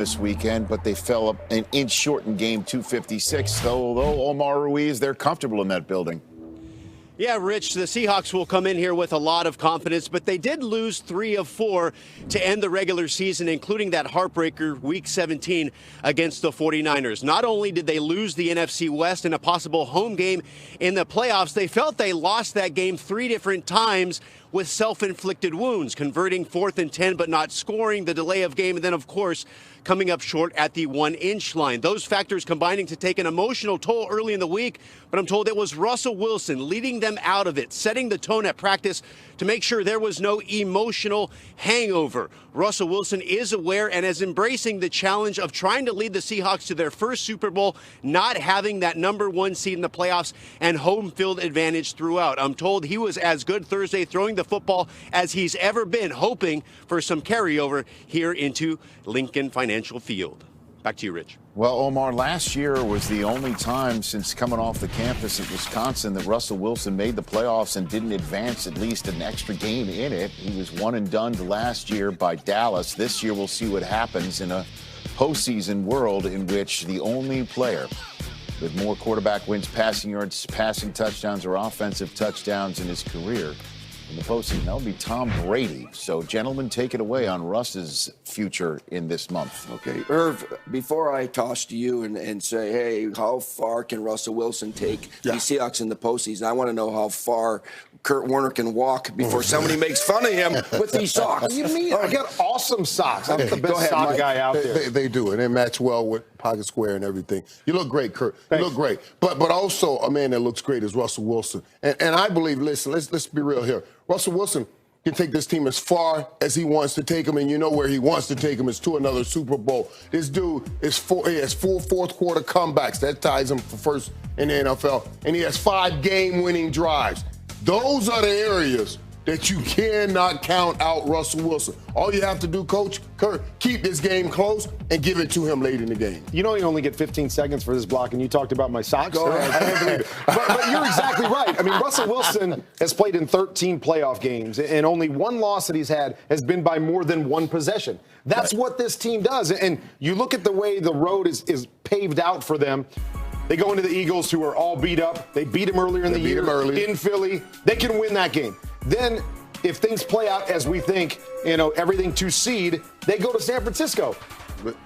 this weekend, but they fell an inch short in game 256. Although Omar Ruiz, they're comfortable in that building. Yeah, Rich, the Seahawks will come in here with a lot of confidence, but they did lose 3 of 4 to end the regular season, including that heartbreaker Week 17 against the 49ers. Not only did they lose the NFC West in a possible home game in the playoffs, they felt they lost that game 3 different times with self-inflicted wounds, converting 4th and 10 but not scoring, the delay of game, and then, of course, coming up short at the 1-inch line. Those factors combining to take an emotional toll early in the week, but I'm told it was Russell Wilson leading them out of it, setting the tone at practice to make sure there was no emotional hangover. Russell Wilson is aware and is embracing the challenge of trying to lead the Seahawks to their first Super Bowl, not having that #1 seed in the playoffs and home field advantage throughout. I'm told he was as good Thursday throwing the football as he's ever been, hoping for some carryover here into Lincoln Financial Field. Back to you, Rich. Well, Omar, last year was the only time since coming off the campus at Wisconsin that Russell Wilson made the playoffs and didn't advance at least an extra game in it. He was one and done last year by Dallas. This year we'll see what happens in a postseason world in which the only player with more quarterback wins, passing yards, passing touchdowns, or offensive touchdowns in his career in the postseason, that would be Tom Brady. So, gentlemen, take it away on Russ's future in this month. Okay, Irv, before I toss to you and say, hey, how far can Russell Wilson take the Seahawks in the postseason? I want to know how far Kurt Warner can walk before somebody makes fun of him with these socks. What do you mean? I got awesome socks. I'm the best sock guy out there. They do, and they match well with pocket square and everything. You look great, Kurt. You look great. But also a man that looks great is Russell Wilson. And I believe, listen, let's be real here. Russell Wilson can take this team as far as he wants to take them, and you know where he wants to take them is to another Super Bowl. This dude he has 4 fourth-quarter comebacks. That ties him for first in the NFL. And he has 5 game-winning drives. Those are the areas that you cannot count out Russell Wilson. All you have to do, Coach Kurt, keep this game close and give it to him late in the game. You know you only get 15 seconds for this block, and you talked about my socks. Go ahead. I don't believe it. But you're exactly right. I mean, Russell Wilson has played in 13 playoff games, and only one loss that he's had has been by more than 1 possession. That's what this team does. And you look at the way the road is paved out for them. They go into the Eagles, who are all beat up. They beat them earlier in the year in Philly. They can win that game. Then, if things play out as we think, everything to seed, they go to San Francisco.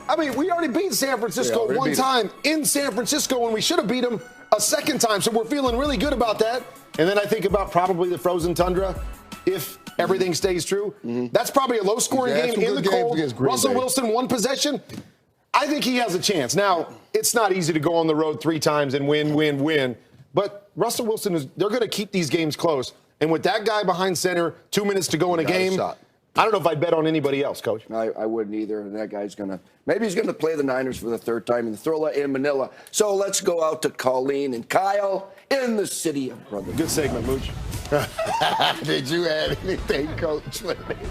I mean, we already beat San Francisco one time in San Francisco when we should have beat them a second time. So we're feeling really good about that. And then I think about probably the frozen tundra. If everything stays true, that's probably a low-scoring game in the cold. Russell Wilson, 1 possession. I think he has a chance. Now, it's not easy to go on the road 3 times and win. But Russell Wilson, they're going to keep these games close. And with that guy behind center, 2 minutes to go in a game, I don't know if I'd bet on anybody else, Coach. I wouldn't either. And that guy's maybe he's going to play the Niners for the 3rd time and throw it in Manila. So let's go out to Colleen and Kyle in the city of Brotherhood. Good segment, Mooch. Did you add anything, Coach?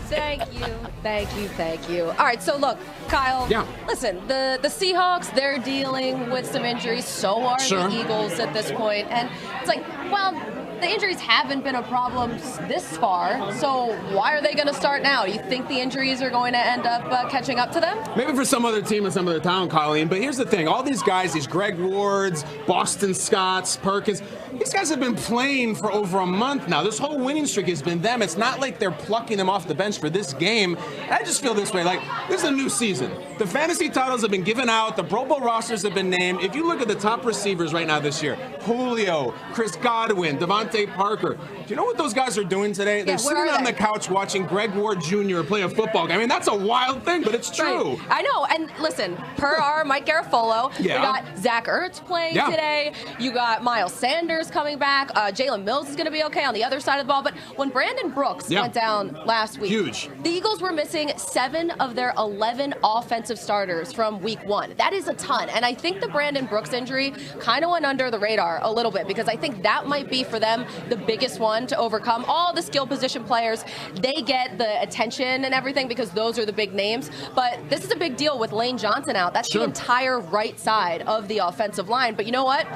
Thank you. All right, so look, Kyle, listen, the Seahawks, they're dealing with some injuries. So are the Eagles at this point. And it's like, well, the injuries haven't been a problem this far, so why are they going to start now? You think the injuries are going to end up catching up to them? Maybe for some other team in some other town, Colleen, but here's the thing. All these guys, these Greg Wards, Boston Scotts, Perkins, these guys have been playing for over a month now. This whole winning streak has been them. It's not like they're plucking them off the bench for this game. I just feel this way, like this is a new season. The fantasy titles have been given out. The Pro Bowl rosters have been named. If you look at the top receivers right now this year, Julio, Chris Godwin, Devontae Parker. Do you know what those guys are doing today? They're sitting on the couch watching Greg Ward Jr. play a football game. I mean, that's a wild thing, but it's true. Right. I know. And listen, per our Mike Garafolo, we got Zach Ertz playing today. You got Miles Sanders coming back. Jalen Mills is going to be okay on the other side of the ball. But when Brandon Brooks went down last week, the Eagles were missing 7 of their 11 offensive starters from week 1. That is a ton. And I think the Brandon Brooks injury kind of went under the radar a little bit because I think that might be for them the biggest one to overcome. All the skill position players, they get the attention and everything because those are the big names. But this is a big deal with Lane Johnson out. That's the entire right side of the offensive line. But you know what?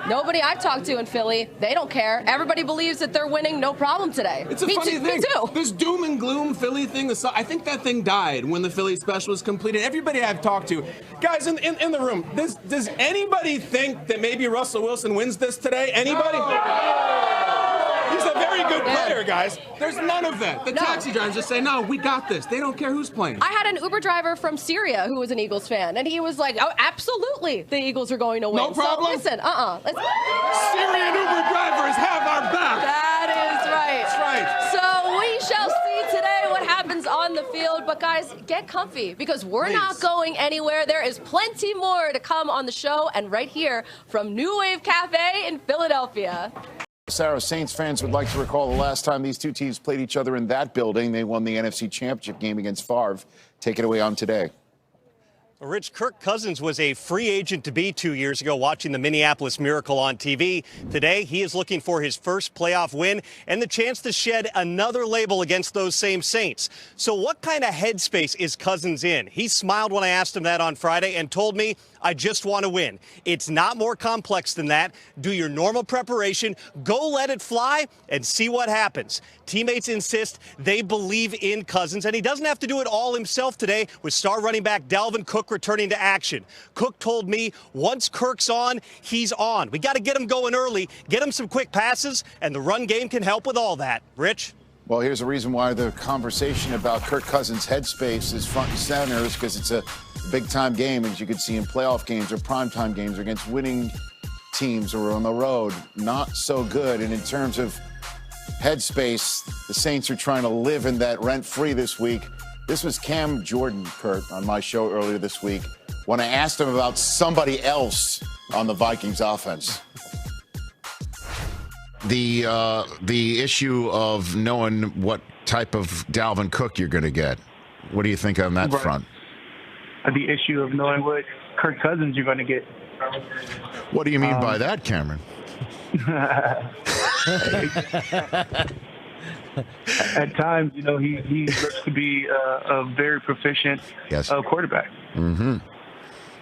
Nobody I've talked to in Philly, they don't care. Everybody believes that they're winning, no problem today. It's a funny thing. Me too. This doom and gloom Philly thing, I think that thing died when the Philly special was completed. Everybody I've talked to, guys in the room, does anybody think that maybe Russell Wilson wins this today? Anybody? He's a very good player, guys. There's none of that. The taxi drivers just say, no, we got this. They don't care who's playing. I had an Uber driver from Syria who was an Eagles fan, and he was like, oh, absolutely, the Eagles are going to win. No problem? So listen, Syrian Uber drivers have our back. That is right. That's right. So we shall see today what happens on the field. But, guys, get comfy because we're not going anywhere. There is plenty more to come on the show and right here from New Wave Cafe in Philadelphia. Sarah, Saints fans would like to recall the last time these two teams played each other in that building. They won the NFC Championship game against Favre. Take it away on today. Rich, Kirk Cousins was a free agent to be 2 years ago watching the Minneapolis Miracle on TV. Today, he is looking for his first playoff win and the chance to shed another label against those same Saints. So what kind of headspace is Cousins in? He smiled when I asked him that on Friday and told me, I just want to win. It's not more complex than that. Do your normal preparation, go let it fly, and see what happens. Teammates insist they believe in Cousins, and he doesn't have to do it all himself today with star running back Dalvin Cook returning to action. Cook told me once Kirk's on, he's on. We got to get him going early, get him some quick passes, and the run game can help with all that. Rich? Well, here's a reason why the conversation about Kirk Cousins' headspace is front and center is because it's a big-time game, as you can see in playoff games or primetime games or against winning teams or on the road. Not so good. And in terms of headspace, the Saints are trying to live in that rent-free this week. This was Cam Jordan, Kurt, on my show earlier this week when I asked him about somebody else on the Vikings offense. The issue of knowing what type of Dalvin Cook you're going to get. What do you think on that front? The issue of knowing what Kirk Cousins you're going to get. What do you mean by that, Cameron? At times, he looks to be a very proficient quarterback. Mm-hmm.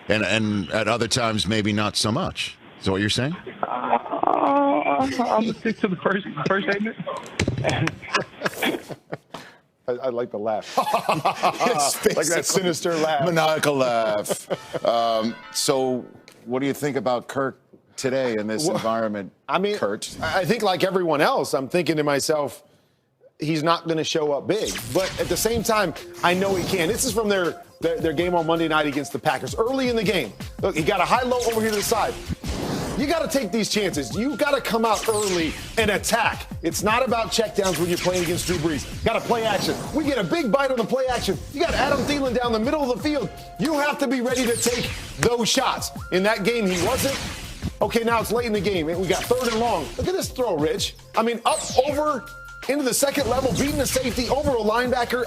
And at other times, maybe not so much. Is that what you're saying? I'm going to stick to the first statement. I like the laugh. Like that sinister laugh. Maniacal laugh. So what do you think about Kirk today in this environment, Kurt? I think like everyone else, I'm thinking to myself, he's not going to show up big. But at the same time, I know he can. This is from their game on Monday night against the Packers. Early in the game, look, he got a high-low over here to the side. You got to take these chances. You got to come out early and attack. It's not about checkdowns when you're playing against Drew Brees. Got to play action. We get a big bite on the play action. You got Adam Thielen down the middle of the field. You have to be ready to take those shots. In that game, he wasn't. Okay, now it's late in the game. We got 3rd and long. Look at this throw, Rich. Up, over, into the second level, beating a safety, over a linebacker.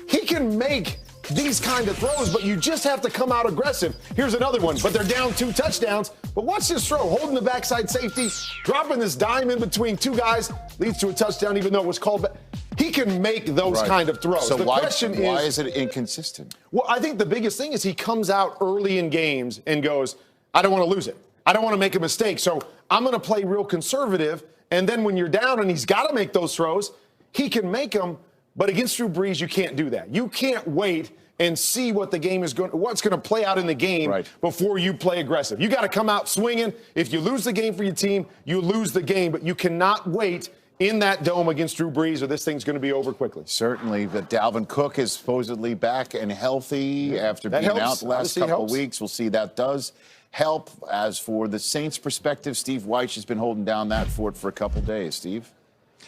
He can make these kind of throws, but you just have to come out aggressive. Here's another one, but they're down 2 touchdowns. But watch this throw, holding the backside safety, dropping this dime in between 2 guys, leads to a touchdown, even though it was called back. He can make those kind of throws. So the question why is it inconsistent? Well, I think the biggest thing is he comes out early in games and goes, I don't want to lose it. I don't want to make a mistake. So I'm going to play real conservative. And then when you're down and he's got to make those throws, he can make them. But against Drew Brees, you can't do that. You can't wait and see what the game is what's going to play out in the game before you play aggressive. You got to come out swinging. If you lose the game for your team, you lose the game. But you cannot wait in that dome against Drew Brees, or this thing's going to be over quickly. Certainly, but Dalvin Cook is supposedly back and healthy after being out the last couple of weeks. We'll see that does help. As for the Saints' perspective, Steve Wyche has been holding down that fort for a couple days. Steve?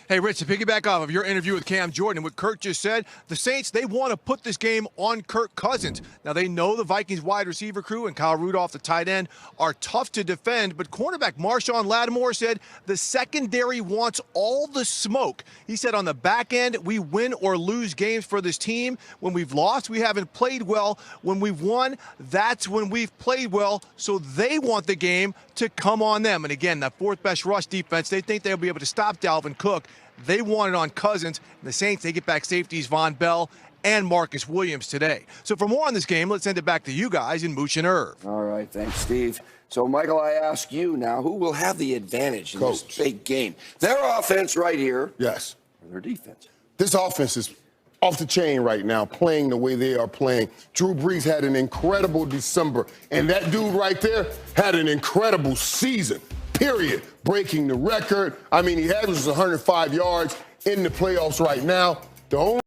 Hey, Rich, to piggyback off of your interview with Cam Jordan and what Kurt just said, the Saints, they want to put this game on Kirk Cousins. Now, they know the Vikings wide receiver crew and Kyle Rudolph, the tight end, are tough to defend, but cornerback Marshawn Lattimore said the secondary wants all the smoke. He said on the back end, we win or lose games for this team. When we've lost, we haven't played well. When we've won, that's when we've played well, so they want the game to come on them. And again, that 4th best rush defense, they think they'll be able to stop Dalvin Cook. They want it on Cousins. And the Saints, they get back safeties Von Bell and Marcus Williams today. So for more on this game, let's send it back to you guys in Mooch and Irv. All right, thanks, Steve. So, Michael, I ask you now, who will have the advantage in this big game? Their offense right here. Yes. Or their defense? This offense is off the chain right now, playing the way they are playing. Drew Brees had an incredible December, and that dude right there had an incredible season, period, breaking the record. I mean, he averages 105 yards in the playoffs right now. The only